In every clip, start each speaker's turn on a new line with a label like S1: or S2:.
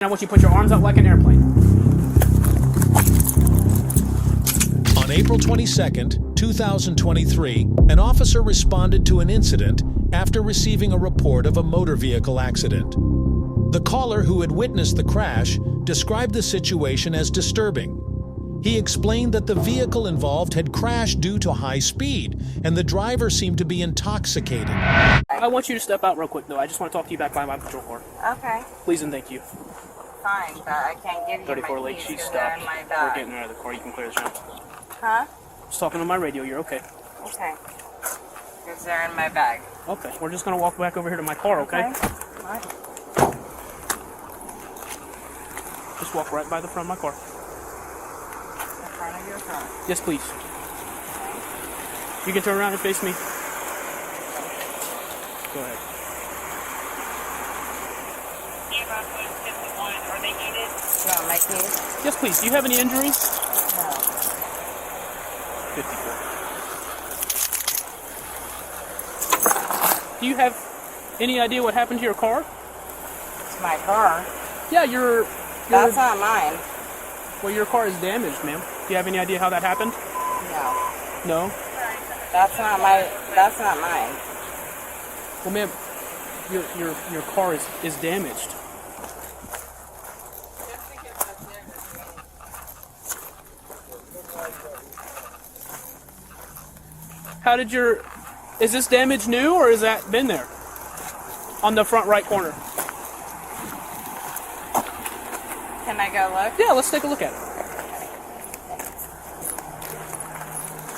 S1: I want you to put your arms up like an airplane.
S2: On April 22nd, 2023, an officer responded to an incident after receiving a report of a motor vehicle accident. The caller, who had witnessed the crash, described the situation as disturbing. He explained that the vehicle involved had crashed due to high speed, and the driver seemed to be intoxicated.
S1: I want you to step out real quick, though. I just want to talk to you back by my patrol car.
S3: Okay.
S1: Please and thank you.
S3: Fine, but I can't give you
S1: 34
S3: my
S1: Lake,
S3: keys
S1: she's
S3: 'cause they're
S1: stopped.
S3: in my
S1: We're
S3: bag.
S1: getting her out of the car. You can clear this out.
S3: Huh?
S1: Just talking on my radio. You're okay.
S3: Okay. Because they're in my bag.
S1: Okay. We're just going to walk back over here to my car, okay?
S3: What?
S1: Just walk right by the front of my car.
S3: In front of your car.
S1: Yes, please. You can turn around and face me. Go ahead.
S3: Are they needed? You want my keys?
S1: Yes, please. Do you have any injuries?
S3: No.
S1: 54. Do you have any idea what happened to your car?
S3: It's my car.
S1: Yeah, your
S3: That's not mine.
S1: well, your car is damaged, ma'am. Do you have any idea how that happened?
S3: No.
S1: No?
S3: That's not mine.
S1: Well, ma'am, your car is damaged. How did is this damage new, or has that been there? On the front right corner.
S3: Can I go look?
S1: Yeah, let's take a look at it.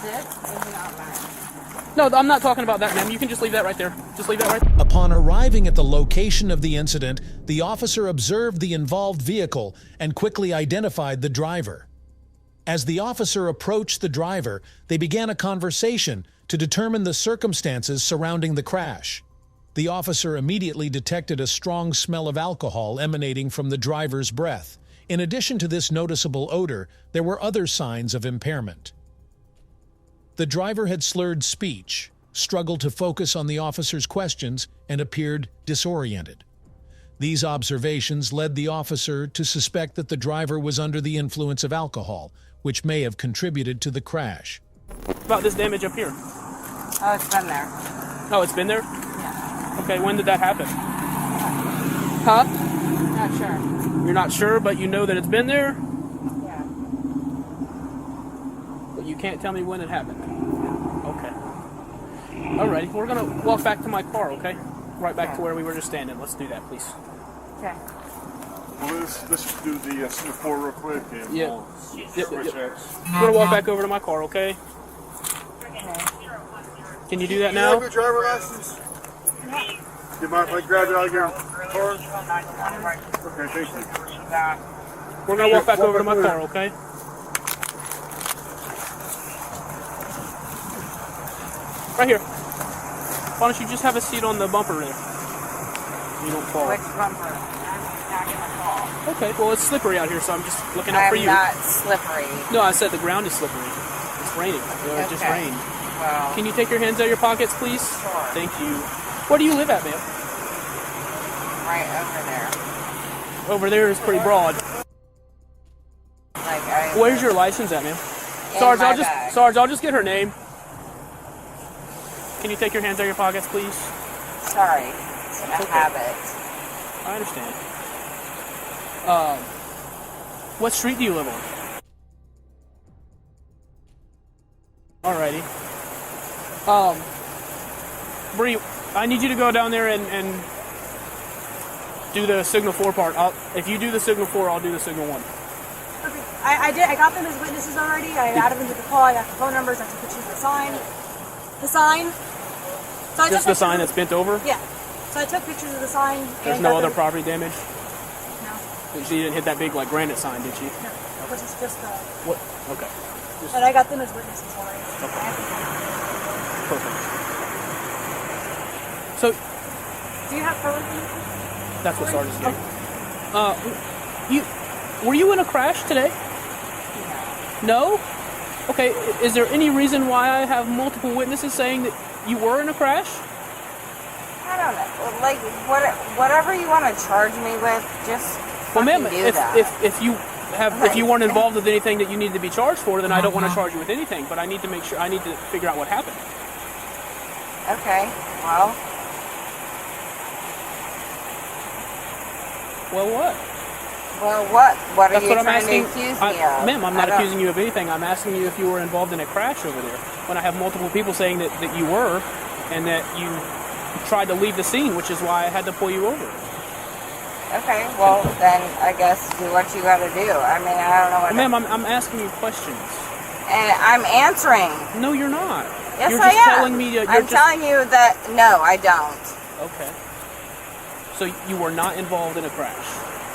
S3: This is not mine.
S1: No, I'm not talking about that, ma'am. You can just leave that right there. Just leave that right there.
S2: Upon arriving at the location of the incident, the officer observed the involved vehicle and quickly identified the driver. As the officer approached the driver, they began a conversation to determine the circumstances surrounding the crash. The officer immediately detected a strong smell of alcohol emanating from the driver's breath. In addition to this noticeable odor, there were other signs of impairment. The driver had slurred speech, struggled to focus on the officer's questions, and appeared disoriented. These observations led the officer to suspect that the driver was under the influence of alcohol, which may have contributed to the crash.
S1: What about this damage up here?
S3: Oh, it's been there.
S1: Oh, it's been there?
S3: Yeah.
S1: Okay, when did that happen? Huh?
S3: Not sure.
S1: You're not sure, but you know that it's been there?
S3: Yeah.
S1: But you can't tell me when it happened. Okay. Alrighty, we're gonna walk back to my car, okay? Right back to where we were just standing. Let's do that, please.
S3: Okay.
S4: Well, let's do the Singapore real quick. And
S1: Yeah.
S4: we'll
S1: Yep.
S4: switch that.
S1: We're gonna walk back over to my car, okay? Can you do that
S4: You
S1: now?
S4: have your driver license? You mind if I grab it out of your car? Okay, thank you.
S1: We're gonna walk back over to my car, okay? Right here. Why don't you just have a seat on the bumper there? You don't fall.
S3: Which bumper? I'm not gonna fall.
S1: Okay, well it's slippery out here, so I'm just looking out for
S3: I'm
S1: you.
S3: not slippery.
S1: No, I said the ground is slippery. It's raining. It just
S3: Okay.
S1: rained.
S3: Well,
S1: Can you take your hands out of your pockets, please?
S3: Sure.
S1: Thank you. Where do you live at, ma'am?
S3: right over there.
S1: Over there is pretty broad.
S3: Like
S1: Where's your license at, ma'am?
S3: In
S1: Sarge,
S3: my
S1: I'll just
S3: bag.
S1: Sarge, I'll just get her name. Can you take your hands out of your pockets, please?
S3: Sorry. It's a
S1: okay.
S3: habit.
S1: I understand. What street do you live on? Alrighty. Bree, I need you to go down there and do the signal 4 part. If you do the signal 4, I'll do the signal 1.
S5: Okay. I did. I got them as witnesses already. I added them to the call. I got the phone numbers. I took pictures of the sign. The sign. So I
S1: Just
S5: took
S1: the sign
S5: pictures
S1: that's bent over?
S5: of- Yeah. So I took pictures of the sign.
S1: There's
S5: and
S1: no
S5: got
S1: other
S5: them-
S1: property damage?
S5: No.
S1: She didn't hit that big like granite sign, did she?
S5: No. This is just the.
S1: What? Okay.
S5: And I got them as witnesses already.
S1: Perfect. So
S5: Do you have further?
S1: that's what Sarge is doing. Were you in a crash today? No? Okay, is there any reason why I have multiple witnesses saying that you were in a crash?
S3: I don't know. Like, whatever you want to charge me with, just
S1: Well, ma'am,
S3: fucking do that.
S1: if you weren't involved with anything that you needed to be charged for, then I don't want to charge you with anything. But I need to make sure. I need to figure out what happened.
S3: Okay, well.
S1: Well, what?
S3: Well, what? What are
S1: That's
S3: you
S1: what I'm
S3: trying
S1: asking.
S3: to accuse me of?
S1: Ma'am, I'm not accusing you of anything. I'm asking you if you were involved in a crash over there. When I have multiple people saying that you were, and that you tried to leave the scene, which is why I had to pull you over.
S3: Okay, well, then I guess do what you gotta do. I mean, I don't know what...
S1: Ma'am, I'm asking you questions.
S3: And I'm answering.
S1: No, you're not.
S3: Yes,
S1: you're
S3: I
S1: just
S3: am.
S1: telling me
S3: I'm telling you that, no, I don't.
S1: Okay. So you were not involved in a crash?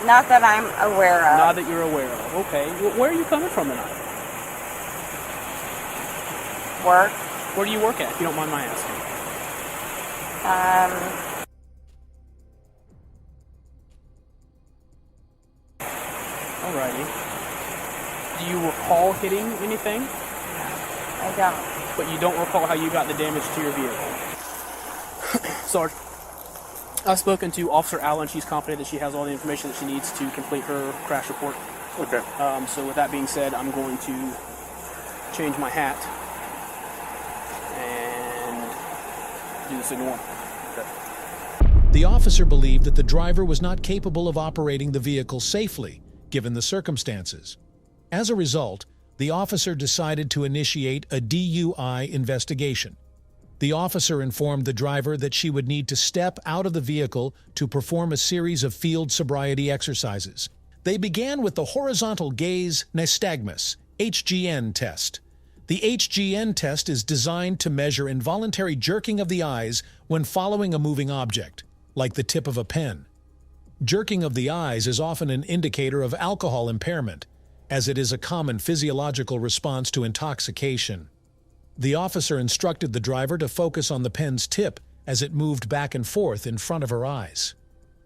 S3: Not that I'm aware of.
S1: Not that you're aware of. Okay. Well, where are you coming from tonight?
S3: Work.
S1: Where do you work at, if you don't mind my asking? Alrighty. Do you recall hitting anything?
S3: I don't.
S1: But you don't recall how you got the damage to your vehicle? Sarge, I've spoken to Officer Allen. She's confident that she has all the information that she needs to complete her crash report.
S4: Okay.
S1: So with that being said, I'm going to change my hat and do the signal one.
S2: The officer believed that the driver was not capable of operating the vehicle safely, given the circumstances. As a result, the officer decided to initiate a DUI investigation. The officer informed the driver that she would need to step out of the vehicle to perform a series of field sobriety exercises. They began with the horizontal gaze nystagmus, HGN test. The HGN test is designed to measure involuntary jerking of the eyes when following a moving object, like the tip of a pen. Jerking of the eyes is often an indicator of alcohol impairment, as it is a common physiological response to intoxication. The officer instructed the driver to focus on the pen's tip as it moved back and forth in front of her eyes.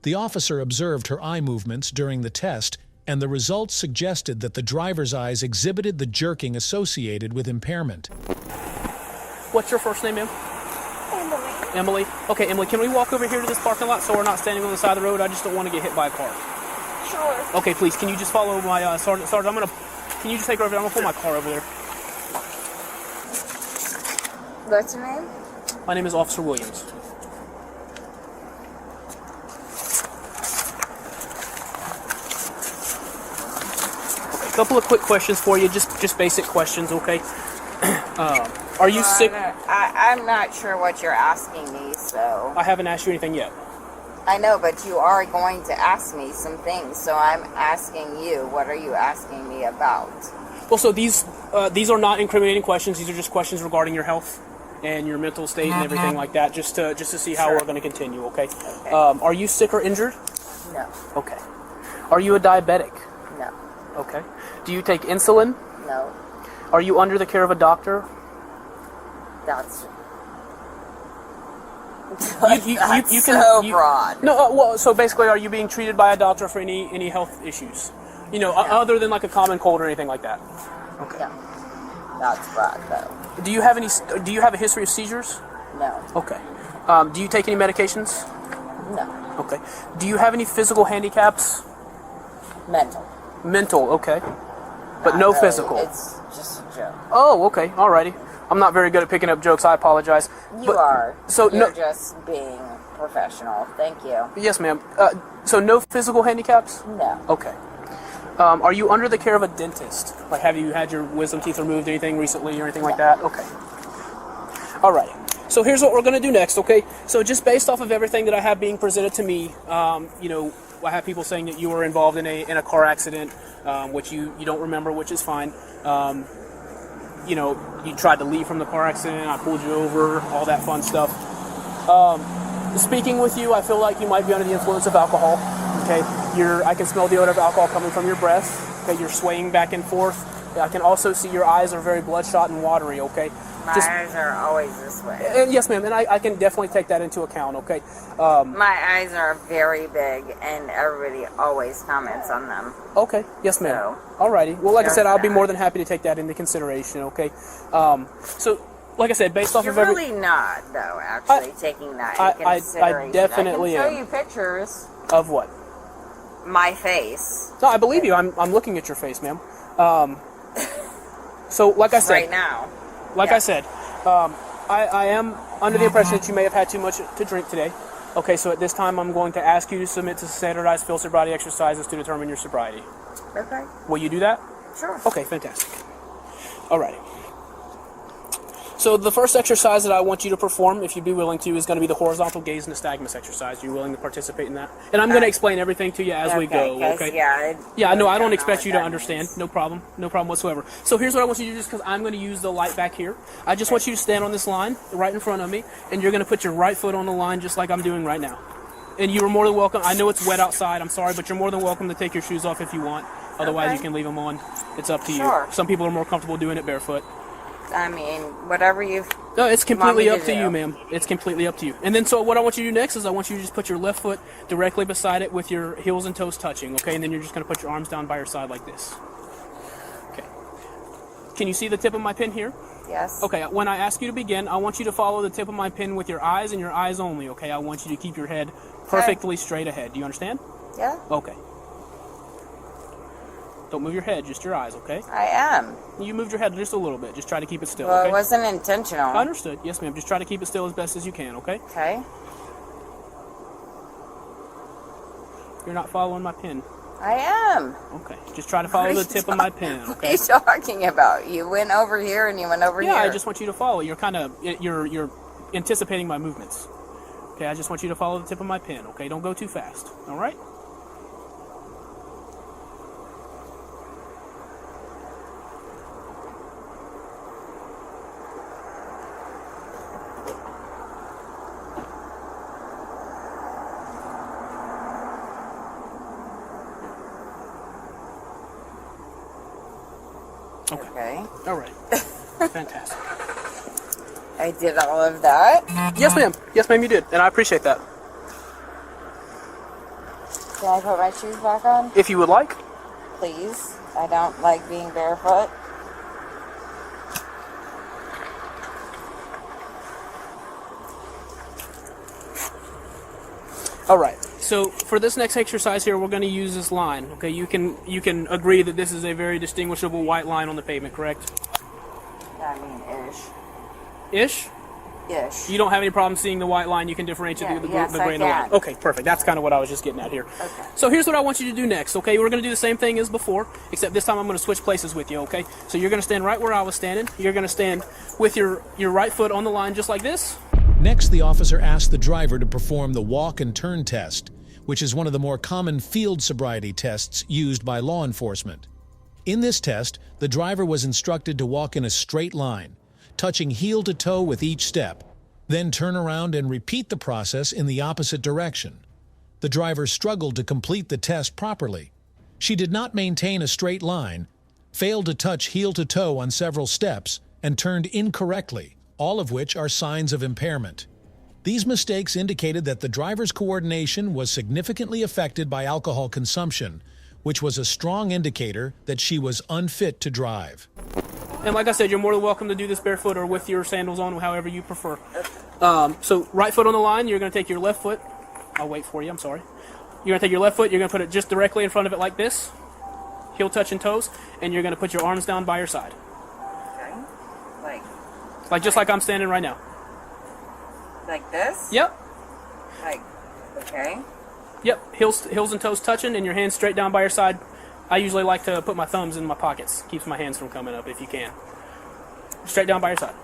S2: The officer observed her eye movements during the test, and the results suggested that the driver's eyes exhibited the jerking associated with impairment.
S1: What's your first name, ma'am? Emily. Okay, Emily, can we walk over here to this parking lot so we're not standing on the side of the road? I just don't want to get hit by a car.
S3: Sure.
S1: Okay, please, can you just follow my sergeant? Sergeant, can you just take her over there? I'm gonna pull my car over there.
S3: What's your name?
S1: My name is Officer Williams. Okay, a couple of quick questions for you, just basic questions, okay? Are you sick?
S3: I'm not sure what you're asking me, so...
S1: I haven't asked you anything yet.
S3: I know, but you are going to ask me some things, so I'm asking you, what are you asking me about?
S1: Well, so these are not incriminating questions. These are just questions regarding your health and your mental state and everything like that, just to see how we're going to continue, okay? Are you sick or injured?
S3: No.
S1: Okay. Are you a diabetic?
S3: No.
S1: Okay. Do you take insulin?
S3: No.
S1: Are you under the care of a doctor?
S3: That's...
S1: You can,
S3: so broad.
S1: No, well, so basically, are you being treated by a doctor for any health issues? You know, other than like a common cold or anything like that? Okay.
S3: No. That's broad, though.
S1: Do you have a history of seizures?
S3: No.
S1: Okay. Do you take any medications?
S3: No.
S1: Okay. Do you have any physical handicaps?
S3: Mental.
S1: Mental, okay. But
S3: Not
S1: no
S3: really.
S1: physical?
S3: It's just a joke.
S1: Oh, okay. Alrighty. I'm not very good at picking up jokes. I apologize.
S3: You are.
S1: So
S3: You're just being professional. Thank you.
S1: Yes, ma'am. So no physical handicaps?
S3: No.
S1: Okay. Are you under the care of a dentist? Like, have you had your wisdom teeth removed, anything recently or anything like that? Okay. Alright. So here's what we're going to do next, okay? So just based off of everything that I have being presented to me, you know, I have people saying that you were involved in a car accident, which you don't remember, which is fine. You know, you tried to leave from the car accident, I pulled you over, all that fun stuff. Speaking with you, I feel like you might be under the influence of alcohol, okay? I can smell the odor of alcohol coming from your breath, okay? You're swaying back and forth. I can also see your eyes are very bloodshot and watery, okay?
S3: My eyes are always this way.
S1: And yes, ma'am, and I can definitely take that into account, okay?
S3: My eyes are very big, and everybody always comments on them.
S1: Okay, yes, ma'am.
S3: So,
S1: alrighty. Well, like I said, I'll be
S3: that.
S1: more than happy to take that into consideration, okay? So, like I said, based off
S3: You're
S1: of every...
S3: really not, though, actually, taking that into
S1: I
S3: consideration.
S1: definitely
S3: I can
S1: am.
S3: show you pictures
S1: Of what?
S3: my face.
S1: No, I believe you. I'm looking at your face, ma'am. So, like I said,
S3: Right now.
S1: I said, I am under the impression that you may have had too much to drink today. Okay, so at this time, I'm going to ask you to submit to standardized field sobriety exercises to determine your sobriety.
S3: Okay.
S1: Will you do that?
S3: Sure.
S1: Okay, fantastic. Alrighty. So the first exercise that I want you to perform, if you'd be willing to, is going to be the horizontal gaze nystagmus exercise. Are you willing to participate in that? And I'm going to explain everything to you as we go, okay?
S3: Yeah,
S1: No, I don't expect you to understand. No problem. No problem whatsoever. So here's what I want you to do, just because I'm going to use the light back here. I just want you to stand on this line right in front of me, and you're going to put your right foot on the line just like I'm doing right now. And you are more than welcome. I know it's wet outside. I'm sorry, but you're more than welcome to take your shoes off if you want. Otherwise, you can leave them on. It's up to you. Some people are more comfortable doing it barefoot.
S3: I mean, whatever you.
S1: No, it's completely up to you, ma'am. It's completely up to you. And then, so what I want you to do next is I want you to just put your left foot directly beside it with your heels and toes touching, okay? And then you're just going to put your arms down by your side like this. Okay. Can you see the tip of my pin here?
S3: Yes.
S1: Okay, when I ask you to begin, I want you to follow the tip of my pin with your eyes and your eyes only, okay? I want you to keep your head perfectly straight ahead. Do you understand?
S3: Yeah.
S1: Okay. Don't move your head, just your eyes, okay?
S3: I am.
S1: You moved your head just a little bit. Just try to keep it still,
S3: Well,
S1: okay?
S3: it wasn't intentional.
S1: I understood. Yes, ma'am. Just try to keep it still as best as you can, okay?
S3: Okay.
S1: You're not following my pin.
S3: I am.
S1: Okay. Just try to follow the tip of my pin,
S3: What are
S1: okay?
S3: you talking about? You went over here and you went over here.
S1: Yeah, I just want you to follow. You're kind of, you're anticipating my movements. Okay, I just want you to follow the tip of my pin, okay? Don't go too fast, all right?
S3: Okay.
S1: All right. Fantastic.
S3: I did all of that.
S1: Yes, ma'am. Yes, ma'am, you did, and I appreciate that.
S3: Can I put my shoes back on?
S1: If you would like.
S3: Please. I don't like being barefoot.
S1: All right. So for this next exercise here, we're going to use this line. Okay, you can agree that this is a very distinguishable white line on the pavement, correct?
S3: I mean, ish.
S1: Ish?
S3: Ish.
S1: You don't have any problem seeing the white line. You can differentiate the gray and the white. Okay, perfect. That's kind of what I was just getting at here.
S3: Okay.
S1: So here's what I want you to do next. Okay, we're going to do the same thing as before, except this time I'm going to switch places with you. Okay, so you're going to stand right where I was standing. You're going to stand with your right foot on the line, just like this.
S2: Next, the officer asked the driver to perform the walk and turn test, which is one of the more common field sobriety tests used by law enforcement. In this test, the driver was instructed to walk in a straight line, touching heel to toe with each step, then turn around and repeat the process in the opposite direction. The driver struggled to complete the test properly. She did not maintain a straight line, failed to touch heel to toe on several steps, and turned incorrectly, all of which are signs of impairment. These mistakes indicated that the driver's coordination was significantly affected by alcohol consumption, which was a strong indicator that she was unfit to drive.
S1: And like I said, you're more than welcome to do this barefoot or with your sandals on, however you prefer. So right foot on the line, you're going to take your left foot. I'll wait for you, I'm sorry. You're going to take your left foot, you're going to put it just directly in front of it like this, heel touching toes, and you're going to put your arms down by your side.
S3: Okay.
S1: Like just like I'm standing right now.
S3: Like this?
S1: Yep.
S3: Like, okay.
S1: Yep, heels and toes touching and your hands straight down by your side. I usually like to put my thumbs in my pockets. Keeps my hands from coming up if you can. Straight down by your side.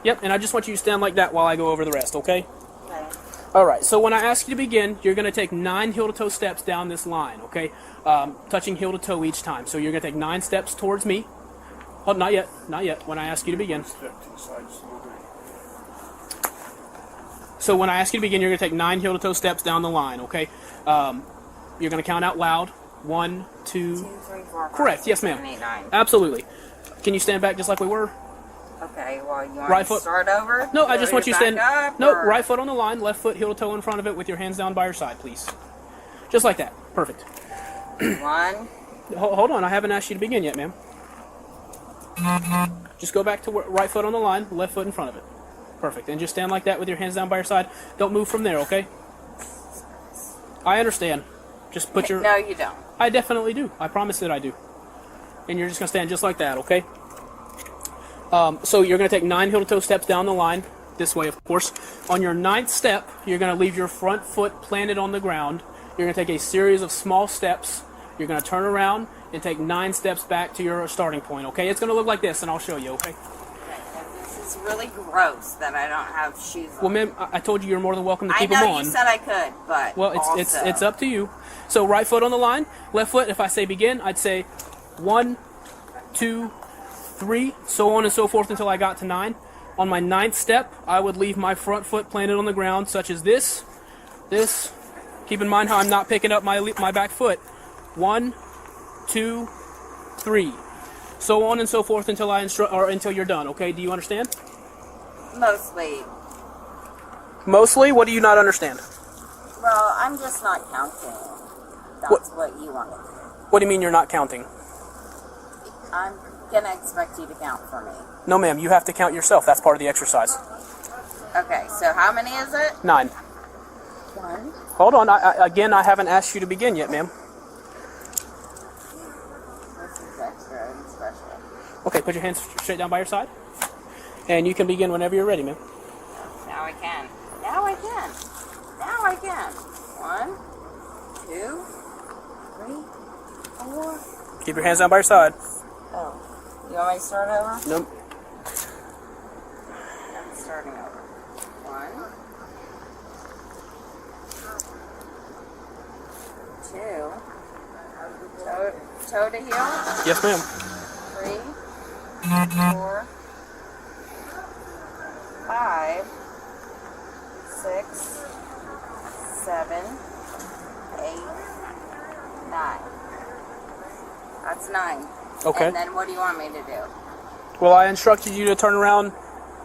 S1: Yep, and I just want you to stand like that while I go over the rest, okay?
S3: Okay.
S1: Alright, so when I ask you to begin, you're going to take 9 heel-to-toe steps down this line, okay? Touching heel to toe each time. So you're going to take 9 steps towards me. Oh, not yet. Not yet. When I ask you to begin. So when I ask you to begin, you're going to take 9 heel-to-toe steps down the line, okay? You're going to count out loud. 1, 2,
S3: 2, 3, 4, 5,
S1: correct,
S3: 6,
S1: yes, ma'am.
S3: 7, 8, 9.
S1: Absolutely. Can you stand back just like we were?
S3: Okay, well, you want
S1: Right
S3: to
S1: foot.
S3: start over?
S1: No, I just want you to stand. No,
S3: or?
S1: right foot on the line, left foot heel to toe in front of it with your hands down by your side, please. Just like that. Perfect.
S3: 1.
S1: Hold on, I haven't asked you to begin yet, ma'am. Just go back to right foot on the line, left foot in front of it. Perfect. And just stand like that with your hands down by your side. Don't move from there, okay? I understand. Just put your...
S3: No, you don't.
S1: I definitely do. I promise that I do. And you're just going to stand just like that, okay? So you're going to take 9 heel-to-toe steps down the line, this way, of course. On your 9th step, you're going to leave your front foot planted on the ground. You're going to take a series of small steps. You're going to turn around and take 9 steps back to your starting point, okay? It's going to look like this, and I'll show you, okay?
S3: This is really gross that I don't have shoes on.
S1: Well, ma'am, I told you you're more than welcome to keep
S3: I
S1: them
S3: know
S1: on.
S3: you said I could, but
S1: Well, it's up to you. So right foot on the line, left foot. If I say begin, I'd say 1, 2, 3, so on and so forth until I got to 9. On my 9th step, I would leave my front foot planted on the ground, such as this. Keep in mind how I'm not picking up my back foot. 1, 2, 3, so on and so forth until until you're done. Okay? Do you understand?
S3: Mostly.
S1: Mostly. What do you not understand?
S3: Well, I'm just not counting. That's what you want to do.
S1: What do you mean you're not counting?
S3: I'm gonna expect you to count for me.
S1: No, ma'am. You have to count yourself. That's part of the exercise.
S3: Okay, so how many is it?
S1: 9.
S3: 1.
S1: Hold on. Again, I haven't asked you to begin yet, ma'am.
S3: This is extra and special.
S1: Okay, put your hands straight down by your side. And you can begin whenever you're ready, ma'am.
S3: Now I can. Now I can. Now I can. 1, 2, 3, 4.
S1: Keep your hands down by your side.
S3: Oh. You want me to start over?
S1: Nope.
S3: I'm starting over. 1, 2. Toe to heel.
S1: Yes, ma'am.
S3: 3, 4, 5, 6, 7, 8, 9. That's 9.
S1: Okay.
S3: And then what do you want me to do?
S1: Well, I instructed you to turn around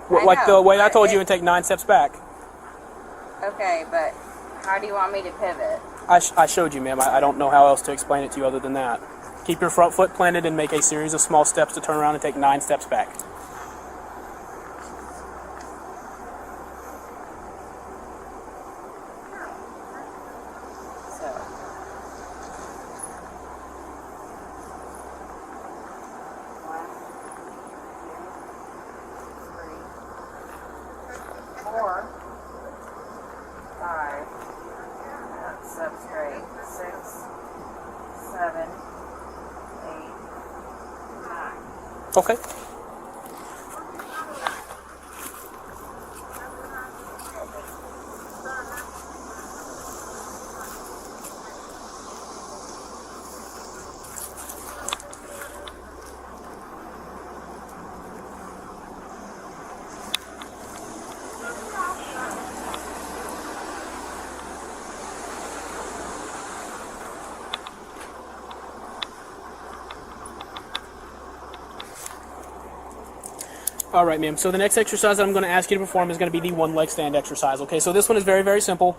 S1: like the way I told you and take 9 steps back.
S3: Okay, but how do you want me to pivot?
S1: I showed you, ma'am. I don't know how else to explain it to you other than that. Keep your front foot planted and make a series of small steps to turn around and take 9 steps back.
S3: So. 1, 2, 3, 4, 5. That's up straight. 6, 7, 8, 9.
S1: Okay. All right, ma'am. So the next exercise that I'm going to ask you to perform is going to be the 1 leg stand exercise. Okay, so this one is very, very simple.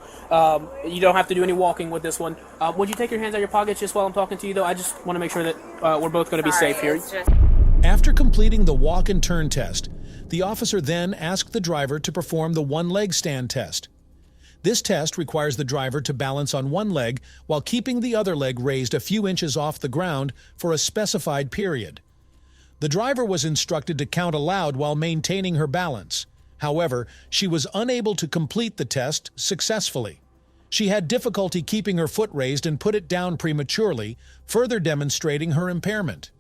S1: You don't have to do any walking with this one. Would you take your hands out of your pockets just while I'm talking to you, though? I just want to make sure that we're both going to be safe here.
S2: After completing the walk and turn test, the officer then asked the driver to perform the 1 leg stand test. This test requires the driver to balance on one leg while keeping the other leg raised a few inches off the ground for a specified period. The driver was instructed to count aloud while maintaining her balance. However, she was unable to complete the test successfully. She had difficulty keeping her foot raised and put it down prematurely, further demonstrating her impairment.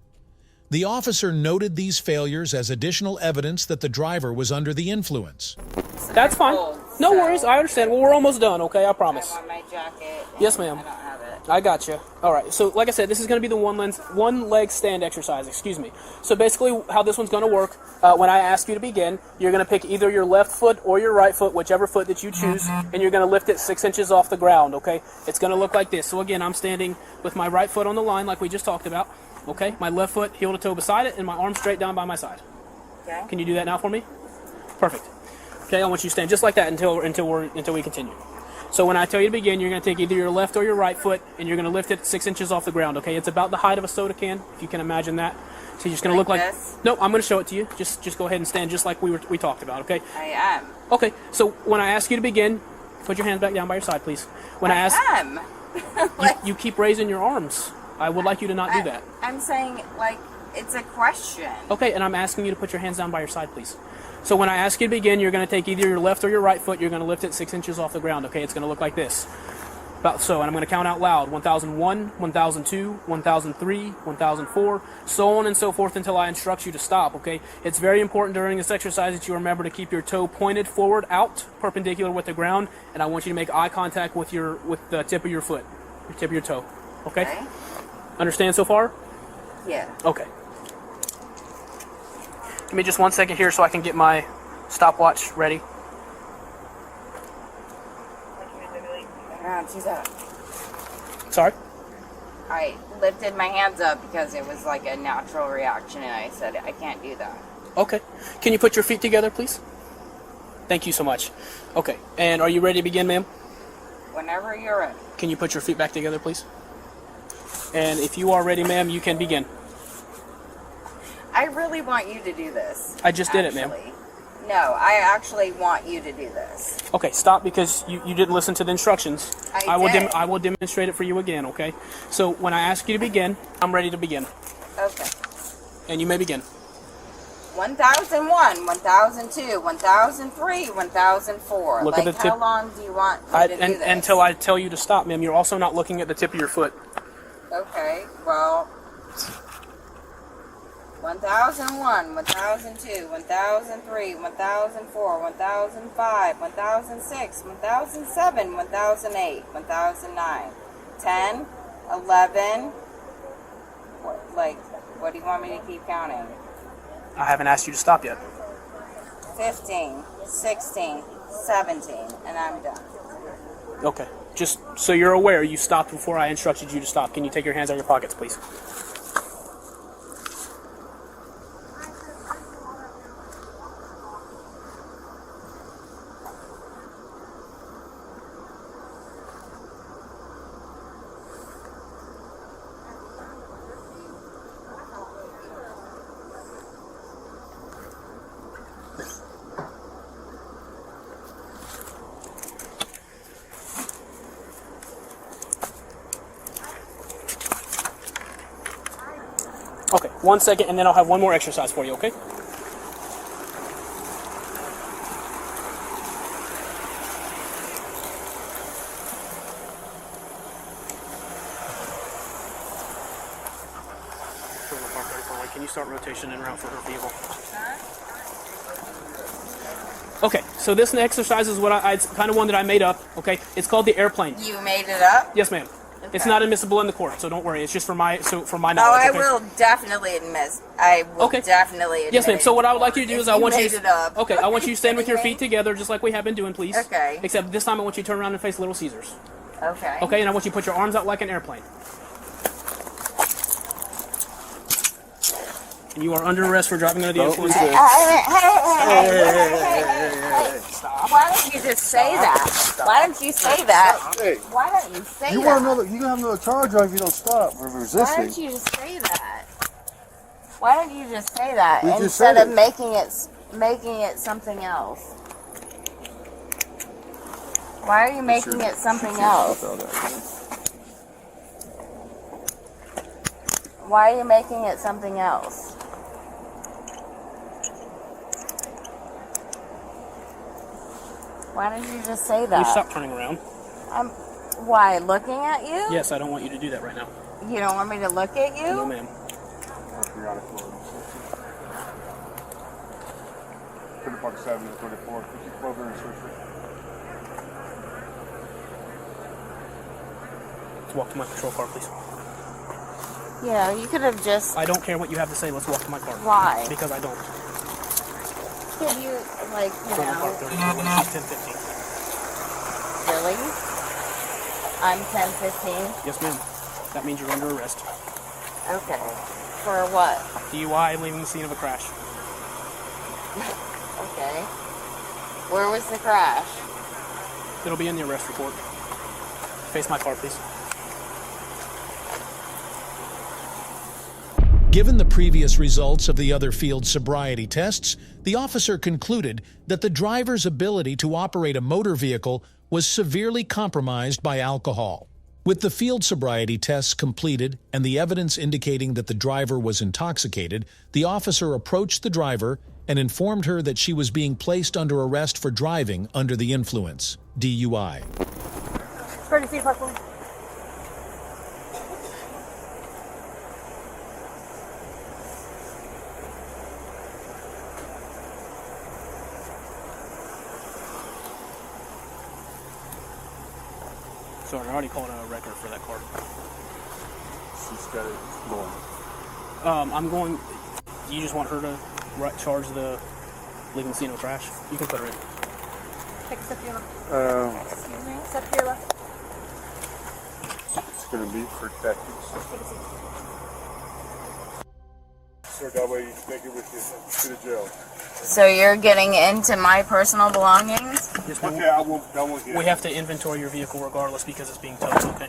S2: The officer noted these failures as additional evidence that the driver was under the influence.
S1: That's fine. No worries. I understand. Well, we're almost done, okay? I promise.
S3: I want my jacket.
S1: Yes, ma'am.
S3: I don't have it.
S1: I got you. All right. So, like I said, this is going to be the 1 leg stand exercise. Excuse me. So, basically, how this one's going to work, when I ask you to begin, you're going to pick either your left foot or your right foot, whichever foot that you choose, and you're going to lift it 6 inches off the ground, okay? It's going to look like this. So, again, I'm standing with my right foot on the line like we just talked about, okay? My left foot heel to toe beside it, and my arm straight down by my side.
S3: Okay.
S1: Can you do that now for me? Perfect. Okay, I want you to stand just like that until we continue. So when I tell you to begin, you're going to take either your left or your right foot, and you're going to lift it 6 inches off the ground, okay? It's about the height of a soda can, if you can imagine that. So you're just going to look like...
S3: this?
S1: No, I'm going to show it to you. Just go ahead and stand just like we talked about, okay?
S3: I am.
S1: Okay, so when I ask you to begin, put your hands back down by your side, please. When I ask...
S3: am.
S1: You keep raising your arms. I would like you to not do that.
S3: I'm saying, like, it's a question.
S1: Okay, and I'm asking you to put your hands down by your side, please. So when I ask you to begin, you're going to take either your left or your right foot. You're going to lift it 6 inches off the ground, okay? It's going to look like this. About so, and I'm going to count out loud. 1001, 1002, 1003, 1004, so on and so forth until I instruct you to stop, okay? It's very important during this exercise that you remember to keep your toe pointed forward, out, perpendicular with the ground, and I want you to make eye contact with the tip of your foot, the tip of your toe, okay? Understand so far?
S3: Yeah.
S1: Okay. Give me just 1 second here so I can get my stopwatch ready.
S3: She's up.
S1: Sorry?
S3: I lifted my hands up because it was like a natural reaction, and I said, I can't do that.
S1: Okay. Can you put your feet together, please? Thank you so much. Okay. And are you ready to begin, ma'am?
S3: Whenever you're ready.
S1: Can you put your feet back together, please? And if you are ready, ma'am, you can begin.
S3: I really want you to do this.
S1: I just did it, ma'am.
S3: No, I actually want you to do this.
S1: Okay, stop because you didn't listen to the instructions.
S3: I did.
S1: I will demonstrate it for you again, okay? So when I ask you to begin, I'm ready to begin.
S3: Okay.
S1: And you may begin.
S3: 1001, 1002, 1003, 1004.
S1: Look
S3: like,
S1: at the tip.
S3: How long do you want me to do this?
S1: Until I tell you to stop, ma'am. You're also not looking at the tip of your foot.
S3: Okay, well, 1001, 1002, 1003, 1004, 1005, 1006, 1007, 1008, 1009, 10, 11, what do you want me to keep counting?
S1: I haven't asked you to stop yet.
S3: 15, 16, 17, and I'm done.
S1: Okay. Just so you're aware, you stopped before I instructed you to stop. Can you take your hands out of your pockets, please? Okay, 1 second, and then I'll have one more exercise for you, okay? Can you start rotation en route for her vehicle? Okay, so this exercise is what it's kind of one that I made up, okay? It's called the airplane.
S3: You made it up?
S1: Yes, ma'am.
S3: Okay.
S1: It's not admissible in the court, so don't worry. It's just for my knowledge.
S3: Oh, I
S1: okay?
S3: will definitely admit. I will definitely admit.
S1: Yes, ma'am. So what I would like you to do is I want you
S3: made it up.
S1: Okay, I want you to stand with your feet together just like we have been doing, please.
S3: Okay.
S1: Except this time I want you to turn around and face Little Caesars.
S3: Okay.
S1: Okay, and I want you to put your arms out like an airplane. And you are under arrest for driving under the influence.
S3: Hey, why don't you just say that? Why don't you say that?
S4: Hey,
S3: Why don't you say
S4: you
S3: that?
S4: want another? You gonna have another charge on if you don't stop for
S3: Why
S4: resisting.
S3: don't you just say that? Why don't you just say that
S4: We just
S3: instead
S4: said
S3: of
S4: it.
S3: making it something else? Why are you making it something else? Why are you making it something else? Why did you just say
S1: Will you
S3: that?
S1: stop turning around?
S3: Why, looking at you?
S1: Yes, I don't want you to do that right now.
S3: You don't want me to look at you?
S1: No, ma'am.
S4: Park 7 and 24.
S1: Let's walk to my patrol car, please.
S3: Yeah, you could have just...
S1: I don't care what you have to say. Let's walk to my car.
S3: Why?
S1: Because I don't.
S3: Could you, like, you
S1: Go to
S3: know...
S1: park 34, which is 1015.
S3: Really? I'm 10:15?
S1: Yes, ma'am. That means you're under arrest.
S3: Okay. For what?
S1: DUI, leaving the scene of a crash.
S3: Okay. Where was the crash?
S1: It'll be in the arrest report. Face my car, please.
S2: Given the previous results of the other field sobriety tests, the officer concluded that the driver's ability to operate a motor vehicle was severely compromised by alcohol. With the field sobriety tests completed and the evidence indicating that the driver was intoxicated, the officer approached the driver and informed her that she was being placed under arrest for driving under the influence, DUI.
S5: Ready to see park.
S1: Sorry, I already called a record for that car.
S4: She's got it going.
S1: I'm going. You just want her to charge the legal casino trash? You can put her in.
S5: Take a step to your left.
S4: Excuse
S5: me? Step to your left.
S4: It's going to be protected.
S5: Take a seat.
S4: So that way you can take it with you to the jail.
S3: So you're getting into my personal belongings?
S1: Yes,
S4: Okay, I won't get
S1: we
S4: it.
S1: have to inventory your vehicle regardless because it's being towed, okay?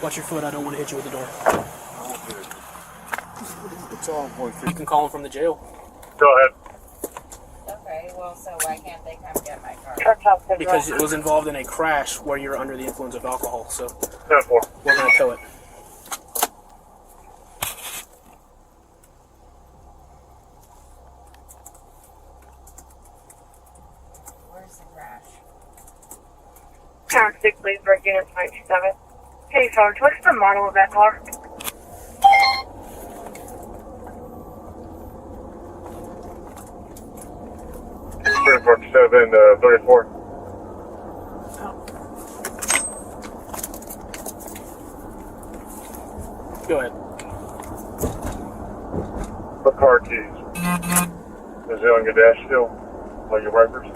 S1: Watch your foot, I don't want to hit you with the door.
S4: I won't get it. It's all
S1: You
S4: 150.
S1: can call him from the jail.
S4: Go ahead.
S3: Okay, well, so why can't they come get my car?
S1: Because it was involved in a crash where you're under the influence of alcohol, so
S4: 10-4.
S1: we're going to tow it.
S3: Where's the crash?
S6: Tower 6, Leesburg, unit 527. Hey, Sarge, what's the model of that car?
S4: Leesburg 734.
S1: Go ahead.
S4: The car keys. Is it on your dash still? On your wipers?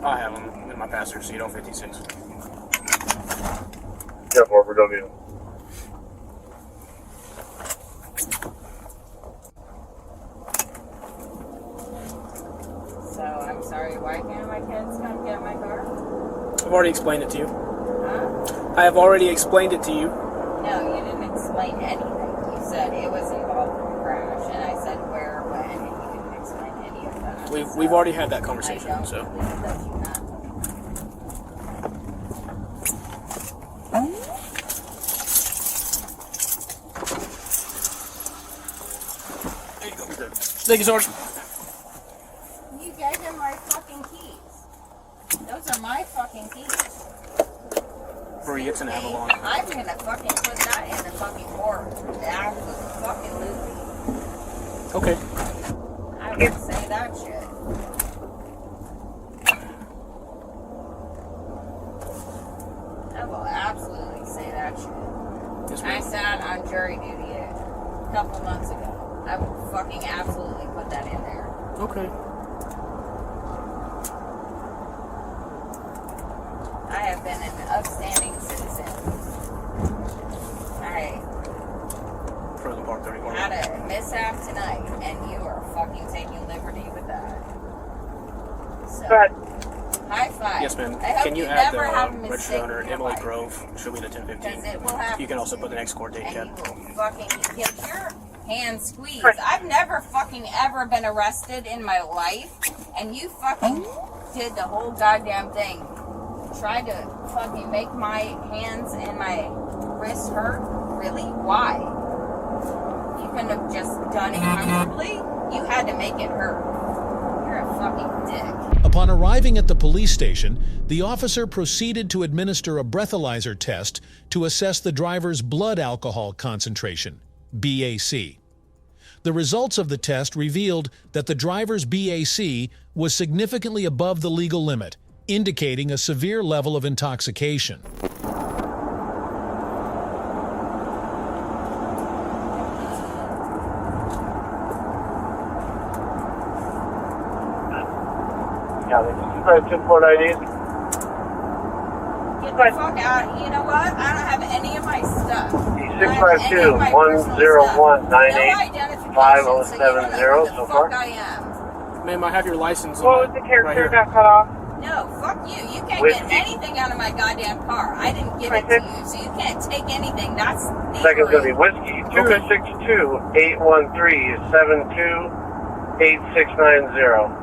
S1: I have them in my passenger seat on 56.
S4: Yeah, we don't need them.
S3: So, I'm sorry, why can't my kids come get my car?
S1: I've already explained it to you.
S3: Huh?
S1: I have already explained it to you.
S3: No, you didn't explain anything. You said it was involved in a crash, and I said where, when, and you didn't explain any of that.
S1: We've already had that
S3: I
S1: conversation,
S3: don't
S1: so.
S3: believe that you have.
S1: Thank you, Sarge.
S3: You gave them my fucking keys. Those are my fucking keys.
S1: Bree, it's an Avalon.
S3: I'm gonna fucking put that in the fucking board. Absolutely.
S1: Okay.
S3: I would say that shit. I will absolutely say that shit.
S1: Yes,
S3: I
S1: ma'am.
S3: sat on jury duty a couple months ago. I will fucking absolutely put that in there.
S1: Okay.
S3: I have been an upstanding citizen. I
S1: For the Park 34.
S3: had a mishap tonight, and you are fucking taking liberty with that. So,
S6: Go ahead.
S3: high five.
S1: Yes, ma'am.
S3: I hope
S1: Can you
S3: you
S1: add the
S3: never have a
S1: registered
S3: mistake
S1: owner,
S3: in your
S1: Emily
S3: life.
S1: Grove? She'll be the
S3: Because
S1: 1015.
S3: it will happen.
S1: You can also put the next court date,
S3: And
S1: Ken.
S3: you will fucking get your hand squeezed. I've never fucking ever been arrested in my life, and you fucking did the whole goddamn thing. Tried to fucking make my hands and my wrists hurt. Really? Why? You couldn't have just done it comfortably. You had to make it hurt. You're a fucking dick.
S2: Upon arriving at the police station, the officer proceeded to administer a breathalyzer test to assess the driver's blood alcohol concentration, BAC. The results of the test revealed that the driver's BAC was significantly above the legal limit, indicating a severe level of intoxication.
S6: Yeah, they just try to import IDs.
S3: Get the fuck out. You know what? I don't have any of my stuff.
S6: 652-101-98-5070 so far.
S3: I am.
S1: Ma'am, I have your license
S6: What
S1: on
S6: was the character
S1: here.
S6: got cut off?
S3: No, fuck you. You can't
S6: Whiskey.
S3: get anything out of my goddamn car. I didn't give it to you, so you can't take anything. That's
S6: Second's going to be
S3: thievery.
S6: Whiskey.
S1: Okay.
S6: 262-813-728690.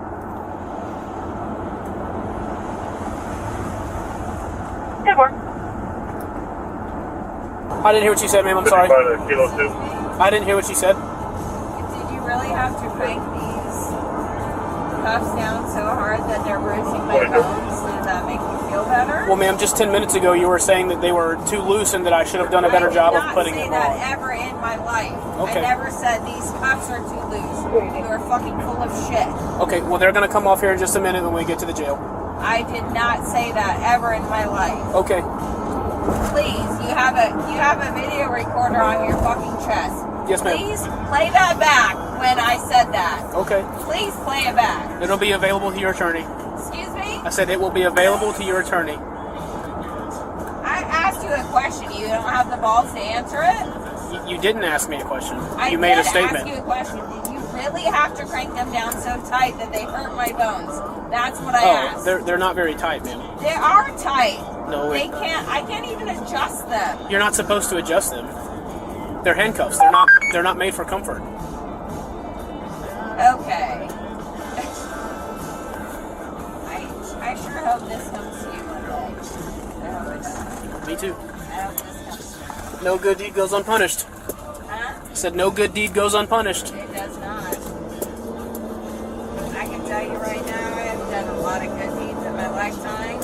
S1: I didn't hear what you said, ma'am. I'm sorry.
S4: Kilo 2.
S1: I didn't hear what you said.
S3: Did you really have to crank these cuffs down so hard that they're bruising my bones? Did that make you feel better?
S1: Well, ma'am, just 10 minutes ago you were saying that they were too loose and that I should have done a better job of putting them on.
S3: I did not say that ever in my life.
S1: Okay.
S3: I never said these cuffs are too loose. You are fucking full of shit.
S1: Okay, well, they're going to come off here in just a minute when we get to the jail.
S3: I did not say that ever in my life.
S1: Okay.
S3: Please, you have a video recorder on your fucking chest.
S1: Yes, ma'am.
S3: Please play that back when I said that.
S1: Okay.
S3: Please play it back.
S1: It'll be available to your attorney.
S3: Excuse me?
S1: I said it will be available to your attorney.
S3: I asked you a question. You don't have the balls to answer it?
S1: You didn't ask me a question.
S3: I
S1: You made a
S3: did
S1: statement.
S3: ask you a question. Did you really have to crank them down so tight that they hurt my bones? That's what I asked.
S1: They're not very tight, ma'am.
S3: They are tight.
S1: No,
S3: I can't even adjust them.
S1: You're not supposed to adjust them. They're handcuffs. They're not made for comfort.
S3: Okay. I sure hope this comes to you one day. I hope it does.
S1: Me too.
S3: I hope this comes to you.
S1: No good deed goes unpunished.
S3: Huh?
S1: I said no good deed goes unpunished.
S3: It does not. I can tell you right now, I've done a lot of good deeds in my lifetime,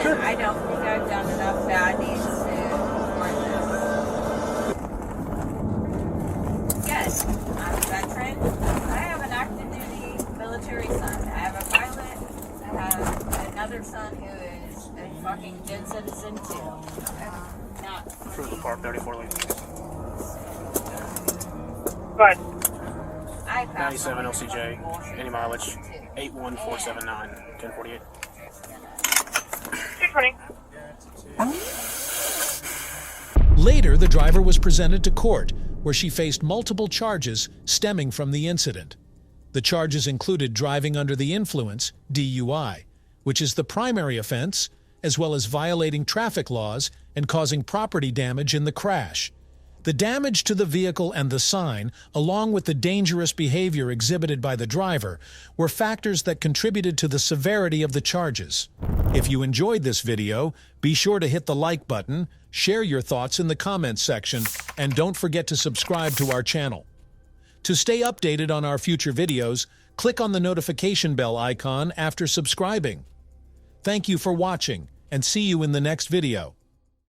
S3: and I don't think I've done enough bad deeds to warrant this. Yes, I'm a veteran. I have an active duty military son. I have a pilot. I have another son who is a fucking good citizen too. Not
S1: Through the park, 34 lanes.
S6: Good.
S1: 97 LCJ, any mileage, 81479, 1048.
S6: 220.
S2: Later, the driver was presented to court, where she faced multiple charges stemming from the incident. The charges included driving under the influence, DUI, which is the primary offense, as well as violating traffic laws and causing property damage in the crash. The damage to the vehicle and the sign, along with the dangerous behavior exhibited by the driver, were factors that contributed to the severity of the charges. If you enjoyed this video, be sure to hit the like button, share your thoughts in the comments section, and don't forget to subscribe to our channel. To stay updated on our future videos, click on the notification bell icon after subscribing. Thank you for watching, and see you in the next video.